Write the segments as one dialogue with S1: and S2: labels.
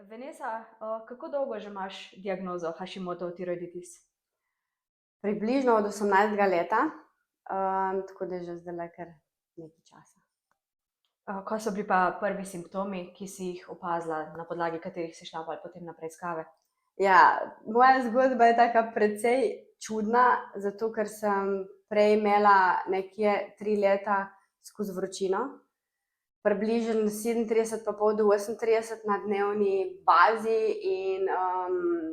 S1: Vanessa, kako dolgo že imaš diagnozo Hashimotoov tiroiditis?
S2: Približno od 18. leta, tako da je že zdaj kar nekaj časa.
S1: Kaj so bili pa prvi simptomi, ki si jih opazila, na podlagi katerih si šla potem na preiskave?
S2: Ja, moja zgodba je taka precej čudna, zato ker sem prej imela nekje 3 leta skozi vročino. Približno 37,5 do 38 na dnevni bazi in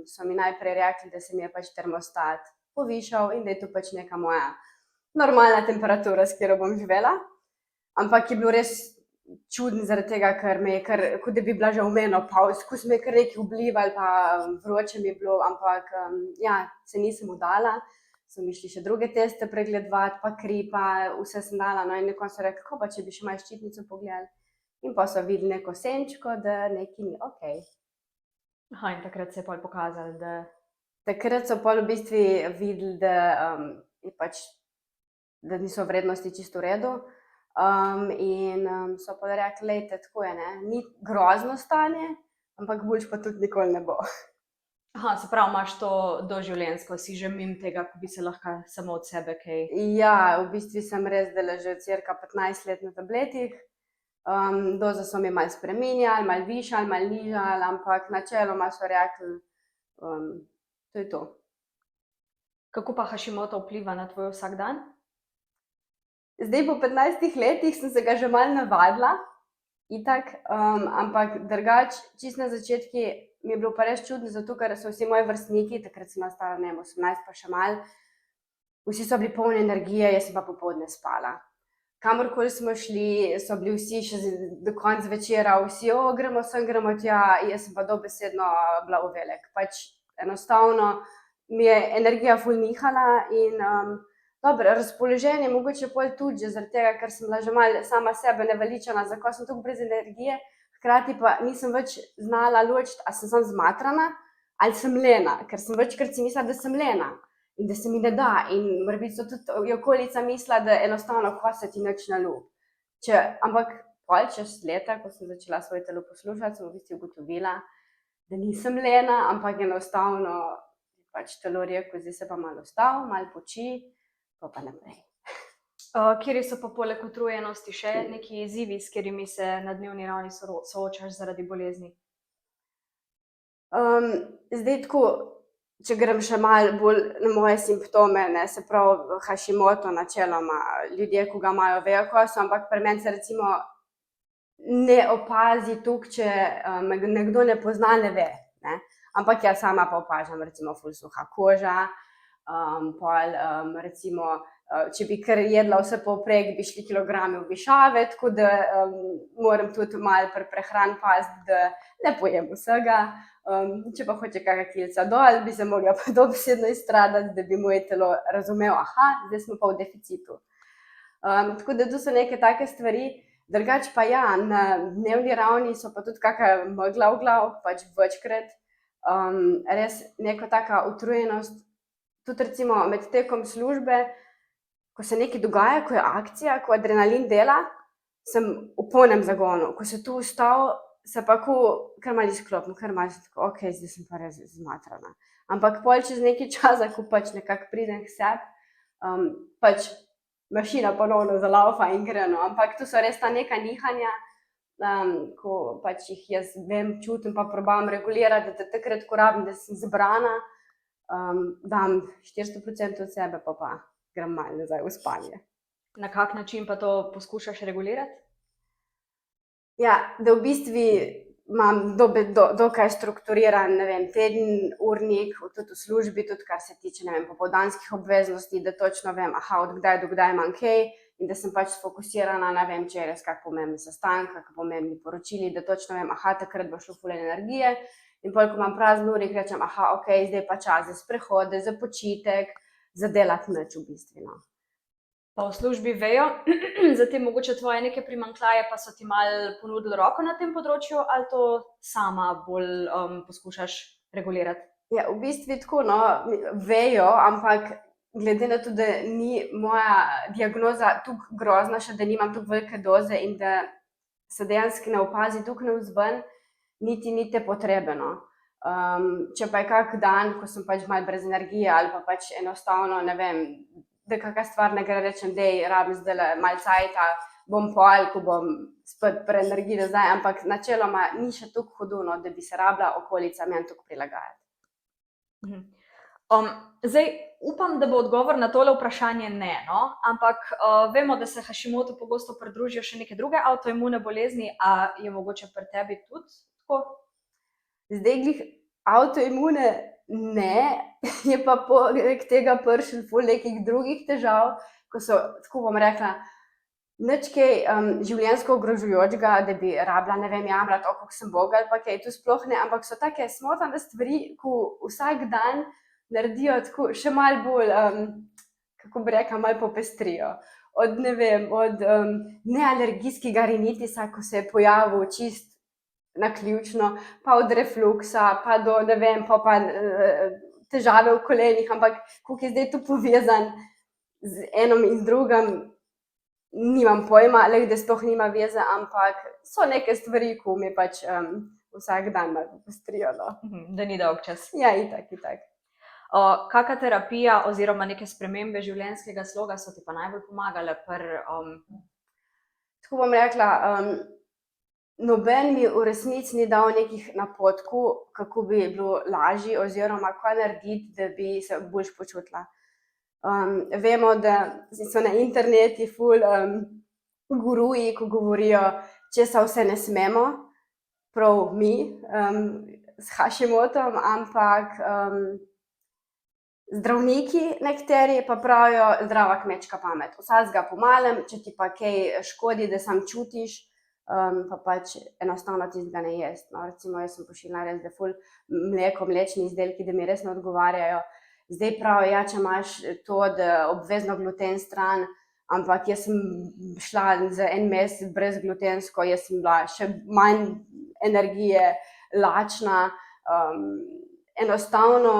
S2: so mi najprej rekli, da se mi je pač termostat povišal in da je to pač neka moja normalna temperatura, s katero bom živela. Ampak je bil res čuden zaradi tega, ker me je kar, kot da bi bila že v menopavzi, skozi me je kar nekaj vblival, pa vroče mi je bilo, ampak ja, se nisem vdala. So mi šli še druge teste pregledovati, pa kri, pa vse sem dala, no in na koncu so rekli, kako pa če bi še malo ščitnico pogledali. In pa so videli neko senčko, da nekaj ni okej.
S1: Aha, in takrat se je pol pokazalo, da...
S2: Takrat so pol v bistvu videli, da je pač, da niso vrednosti čisto v redu. In so pa rekli, lejte, tako je, ne, ni grozno stanje, ampak boljše pa tudi nikoli ne bo.
S1: Aha, se pravi, imaš to doživljenjsko, si že mimo tega, ko bi se lahko samo od sebe kaj...
S2: Ja, v bistvu sem res zdajle že cirka 15 let na tabletih. Dozo so mi malo spreminjali, malo višali, malo nižali, ampak načeloma so rekli, to je to.
S1: Kako pa Hashimoto vpliva na tvoj vsakdan?
S2: Zdaj po 15 letih sem se ga že malo navadila, itak, ampak drugače, čisto na začetku mi je bilo pa res čudno, zato ker so vsi moji vrstniki, takrat sem bila stara, ne vem, 18 pa še malo, vsi so bili polni energije, jaz sem pa popoldne spala. Kamorkoli smo šli, so bili vsi še do konca večera, vsi, gremo sem, gremo tja, jaz sem pa dobesedno bila v velik. Pač enostavno mi je energija ful nihala in dobro, razpoloženje mogoče pol tudi že zaradi tega, ker sem bila že malo sama sebe naveličana, zakaj sem toliko brez energije, hkrati pa nisem več znala ločiti, a sem samo zmatrana ali sem lena, ker sem večkrat si mislila, da sem lena in da se mi ne da in morebiti so tudi okolica mislila, da enostavno, ko se ti nič ne ljubi. Ampak pol čez leta, ko sem začela svoje telo poslušati, sem v bistvu ugotovila, da nisem lena, ampak enostavno pač telo rekel, zdaj se pa malo ustavi, malo poči, pa naprej.
S1: Kateri so pa poleg utrujenosti še neki izzivi, s katerimi se na dnevni ravni soočaš zaradi bolezni?
S2: Zdaj tako, če grem še malo bolj na moje simptome, ne, se pravi Hashimoto načeloma, ljudje, ko ga imajo, vejo, kaj so, ampak pri meni se recimo ne opazi toliko, če me nekdo ne pozna, ne ve, ne. Ampak jaz sama pa opažam recimo ful suha koža, pol recimo, če bi kar jedla vse povprek, bi šli kilogrami v višave, tako da moram tudi malo pri prehrani paziti, da ne pojem vsega. Če pa hoče kakšna kilca dol, bi se mogla pa dobesedno izstradati, da bi moje telo razumelo, aha, zdaj smo pa v deficitu. Tako da to so neke take stvari, drugače pa ja, na dnevni ravni so pa tudi kakšna megla v glavi, pač večkrat. Res neka taka utrujenost, tudi recimo med tekom službe, ko se nekaj dogaja, ko je akcija, ko adrenalin dela, sem v polnem zagonu, ko se to ustavi, se pa kar malo izklopim, kar malo tako, okej, zdaj sem pa res zmatrana. Ampak pol čez nekaj časa, ko pač nekako pridem k sebi, pač mašina ponovno zalaufa in gre, no, ampak to so res ta neka nihanja, ko pač jih jaz vem, čutim pa probavam regulirati, da takrat, ko rabim, da sem zbrana, dam 400% od sebe, pa grem malo nazaj v spanje.
S1: Na kak način pa to poskušaš regulirati?
S2: Ja, da v bistvu imam dokaj strukturiran, ne vem, teden, urnik, tudi v službi, tudi kar se tiče, ne vem, popoldanskih obveznosti, da točno vem, aha, od kdaj do kdaj imam kaj in da sem pač sfokusirana, ne vem, če je res kak pomemben sestanek, kak pomembni poročili, da točno vem, aha, takrat bo šlo ful energije in pol, ko imam prazen urnik, rečem, aha, okej, zdaj pa čas za sprehode, za počitek, za delati nič v bistvu, no.
S1: Pa v službi vejo za te mogoče tvoje neke primanjkljaje, pa so ti malo ponudili roko na tem področju, ali to sama bolj poskušaš regulirati?
S2: Ja, v bistvu tako, no, vejo, ampak glede na to, da ni moja diagnoza toliko grozna še, da nimam toliko velike doze in da se dejansko ne opazi toliko navzven, niti ni te potrebno. Če pa je kak dan, ko sem pač malo brez energije ali pa pač enostavno, ne vem, da kakšna stvar ne gre, rečem, dej, rabim zdajle malo cajta, bom pol, ko bom spet pri energiji nazaj, ampak načeloma ni še toliko hudo, no, da bi se rabila okolica meni toliko prilagajati.
S1: Zdaj, upam, da bo odgovor na tole vprašanje ne, no? Ampak vemo, da se Hashimoto pogosto pridružijo še neke druge avtoimune bolezni, a je mogoče pri tebi tudi tako?
S2: Zdaj, glih avtoimune ne, je pa poleg tega prišlo ful nekih drugih težav, ko so, tako bom rekla, nič kaj življenjsko ogrožujočega, da bi rabila, ne vem, jamrati, kako sem boga ali pa kaj, to sploh ne, ampak so take smotrne stvari, ko vsak dan naredijo tako še malo bolj, kako bi rekla, malo popestrijo. Od, ne vem, od nealergijskega rinitisa, ko se je pojavil čist naključno, pa od refluksa, pa do, ne vem, pa težave v kolenih, ampak koliko je zdaj to povezan z enom in z drugim, nimam pojma, da sploh nima veze, ampak so neke stvari, ko mi pač vsak dan malo popestrijo, no.
S1: Da ni dolg čas.
S2: Ja, itak.
S1: Kaka terapija oziroma neke spremembe življenjskega sloga so ti pa najbolj pomagale pri
S2: Tako bom rekla, noben mi v resnici ni dal nekih napotkov, kako bi bilo lažje oziroma kaj narediti, da bi se boljše počutila. Vemo, da so na internetu ful guruji, ko govorijo, česa vse ne smemo, prav mi s Hashimotom, ampak zdravniki nekateri pa pravijo zdrava kmečka pamet. Vsakega po malem, če ti pa kaj škodi, da samo čutiš, pa pač enostavno tistega ne jesti. No, recimo, jaz sem pošiljala res, da ful mleko, mlečni izdelki, da mi res ne odgovarjajo. Zdaj pravijo, ja, če imaš to, da obvezno gluten stran, ampak jaz sem šla za en mesec brezglutensko, jaz sem bila še manj energije, lačna, enostavno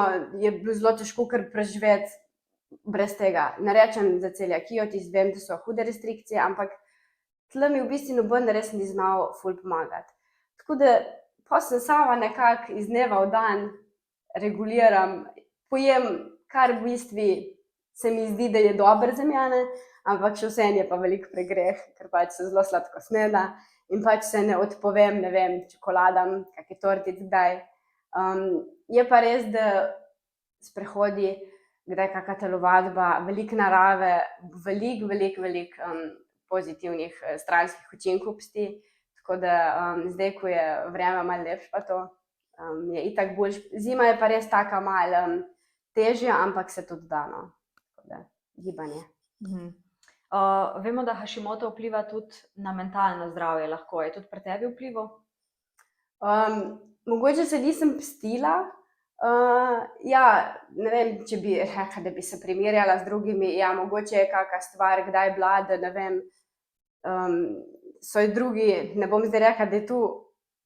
S2: je bilo zelo težko kar preživeti brez tega. Ne rečem za celiakijo, tisto vem, da so hude restrikcije, ampak tle mi v bistvu noben res ni znal ful pomagati. Tako da pa sem sama nekako iz dneva v dan reguliram, pojem, kar v bistvu se mi zdi, da je dobro za mene, ampak še vseeno je pa veliko pregreh, ker pač se zelo sladko sneda in pač se ne odpovem, ne vem, čokoladam, kakšni tortici kdaj. Je pa res, da sprehodi, kdaj kakšna telovadba, veliko narave, veliko pozitivnih stranskih učinkov pusti, tako da zdaj, ko je vreme malo lepše pa to, je itak boljše. Zima je pa res taka malo težja, ampak se tudi da, no. Tako da, gibanje.
S1: Vemo, da Hashimoto vpliva tudi na mentalno zdravje, lahko je tudi pri tebi vplival?
S2: Mogoče se nisem pustila, ja, ne vem, če bi rekla, da bi se primerjala z drugimi, ja, mogoče je kakšna stvar kdaj bila, da ne vem, so drugi, ne bom zdaj rekla, da je tu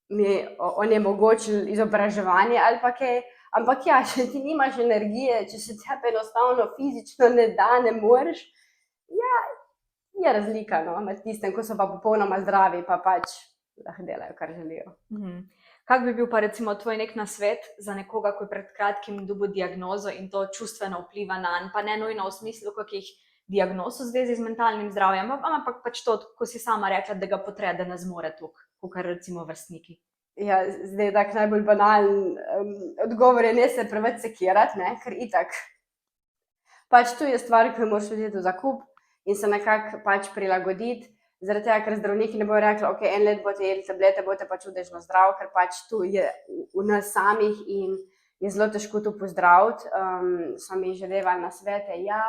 S2: mi onemogočilo izobraževanje ali pa kaj, ampak ja, če ti nimaš energije, če se tebi enostavno fizično ne da, ne moreš, ja, je razlika, no, med tistem, ko so pa popolnoma zdravi, pa pač lahko delajo, kar želijo.
S1: Kak bi bil pa recimo tvoj nek nasvet za nekoga, ko je pred kratkim dobil diagnozo in to čustveno vpliva nanj, pa ne nujno v smislu kakih diagnoz v zvezi z mentalnim zdravjem, ampak pač to, ko si sama rekla, da ga potre, da ne zmore toliko, kakor recimo vrstniki.
S2: Ja, zdaj tak najbolj banalen odgovor je ne se preveč sekirati, ne, ker itak. Pač to je stvar, ki jo moraš vzeti v zakup in se nekako pač prilagoditi. Zaradi tega, ker zdravniki ne bojo rekli, ok, en let boste jedli tablete, boste pa čudežno zdrav, ker pač to je v nas samih in je zelo težko to pozdraviti. So mi že devali nasvete, ja,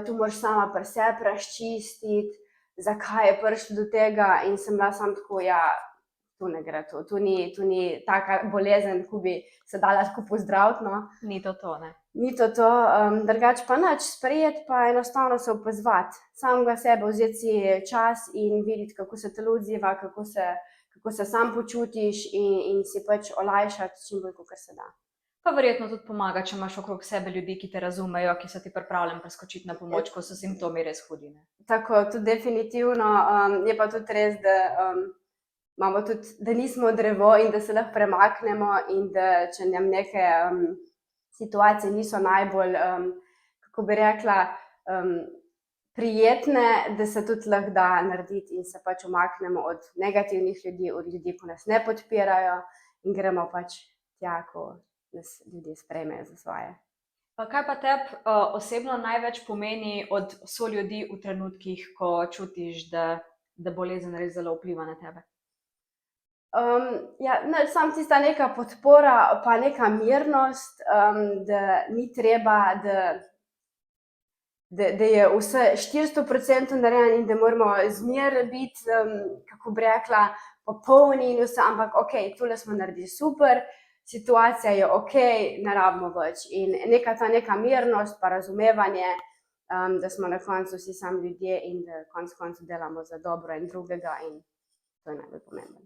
S2: tu moraš sama pri sebi razčistiti, zakaj je prišlo do tega in sem bila samo tako, ja, tu ne gre to, tu ni taka bolezen, ko bi se dala tako pozdraviti, no.
S1: Ni to to, ne?
S2: Ni to to, drugače pa nič, sprejeti pa enostavno se opazovati, samega sebe vzeti si čas in videti, kako se telo odziva, kako se sam počutiš in si pač olajšati čim bolj, kakor se da.
S1: Pa verjetno tudi pomaga, če imaš okrog sebe ljudi, ki te razumejo, ki so ti pripravljeni preskočiti na pomoč, ko so simptomi res hudi, ne?
S2: Tako, tudi definitivno, je pa tudi res, da imamo tudi, da nismo drevo in da se lahko premaknemo in da če nam neke situacije niso najbolj, kako bi rekla, prijetne, da se tudi lahko da narediti in se pač umaknemo od negativnih ljudi, od ljudi, ki nas ne podpirajo in gremo pač tja, ko nas ljudje sprejmejo za svoje.
S1: Kaj pa tebi osebno največ pomeni od soljudi v trenutkih, ko čutiš, da bolezen res zelo vpliva na tebe?
S2: Ja, samo tista neka podpora pa neka mirnost, da ni treba, da je vse 400% narejeno in da moramo zmeraj biti, kako bi rekla, popolni in vse, ampak okej, tole smo naredili super, situacija je okej, ne rabimo več. In neka mirnost pa razumevanje, da smo na koncu vsi sami ljudje in da konec koncev delamo za dobro en drugega in to je najbolj pomembno.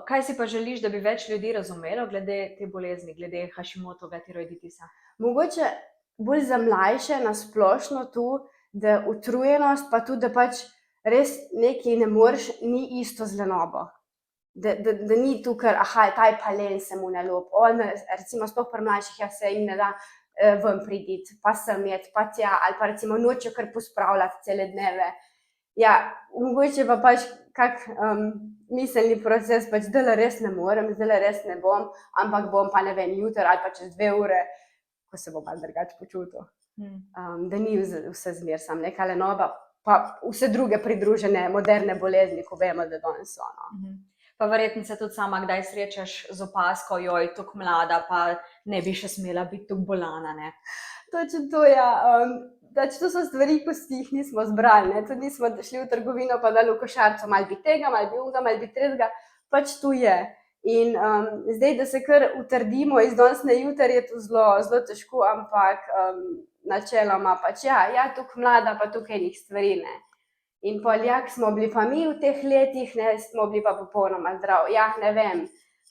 S1: Kaj si pa želiš, da bi več ljudi razumelo glede te bolezni, glede Hashimotove tiroiditisa?
S2: Mogoče bolj za mlajše na splošno tu, da utrujenost pa tudi, da pač res nekaj ne moreš, ni isto z lenobo. Da ni tu, ker ta je pa len, se mu ne lopi. Recimo sploh pri mlajših, se jim ne da ven priditi, pa sem jet, pa tja, ali pa recimo nočejo kar pospravljati cele dneve. Ja, mogoče pa pač kak miselni proces, pač zdajle res ne morem, zdajle res ne bom, ampak bom pa, ne vem, jutri ali pa čez 2 ure, ko se bom malo drugače počutil. Da ni vse zmer samo neka lenoba, pa vse druge pridružene moderne bolezni, ko vemo, da danes so.
S1: Pa verjetno se tudi sama kdaj srečaš z opazko, joj, tako mlada, pa ne bi še smela biti tako bolana, ne?
S2: Točno to, ja. Pač to so stvari, ko si jih nismo zbrali, ne. Tudi nismo šli v trgovino pa dali v košarico, malo bi tega, malo bi onega, malo bi tretjega, pač tu je. In zdaj, da se kar utrdimo iz danes na jutri, je to zelo težko, ampak načeloma pač ja, tako mlada pa toliko enih stvari, ne. In pol, ko smo bili pa mi v teh letih, ne, smo bili pa popolnoma zdravi. Ja, ne vem,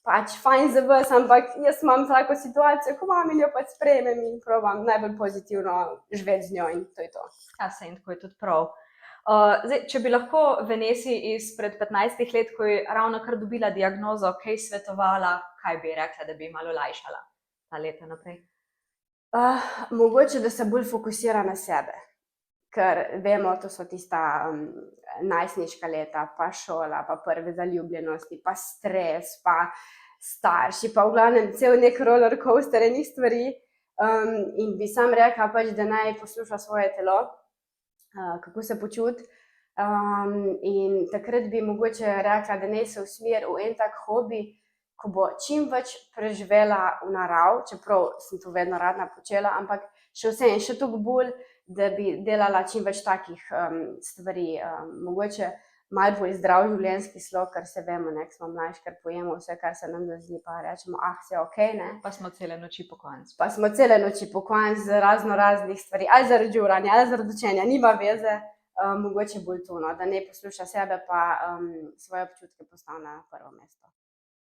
S2: pač fajn za vas, ampak jaz imam tako situacijo, ko imam in jo pač sprejmem in probam najbolj pozitivno živeti z njo in to je to.
S1: Ja, saj in tako je tudi prav. Zdaj, če bi lahko Vanesi izpred 15 let, ko je ravno kar dobila diagnozo, kaj svetovala, kaj bi rekla, da bi malo olajšala ta leta naprej?
S2: Mogoče, da se bolj fokusira na sebe. Ker vemo, to so tista najstniška leta, pa šola, pa prve zaljubljenosti, pa stres, pa starši, pa v glavnem cel nek roller coaster enih stvari. In bi sam rekla pač, da naj posluša svoje telo, kako se počuti. In takrat bi mogoče rekla, da naj se usmeri v en tak hobi, ko bo čim več preživela v naravi, čeprav sem to vedno rada počela, ampak še toliko bolj, da bi delala čim več takih stvari, mogoče malo bolj zdrav življenjski slog, ker se vemo, ne, ko smo mlajši, ker pojemo vse, kar se nam zazdi, pa rečemo, vse okej, ne.
S1: Pa smo cele noči pokonci.
S2: Pa smo cele noči pokonci z raznih stvari, ali zaradi žuranja, ali zaradi učenja, nima veze, mogoče bolj to, no, da naj posluša sebe pa svoje občutke postavi na prvo mesto.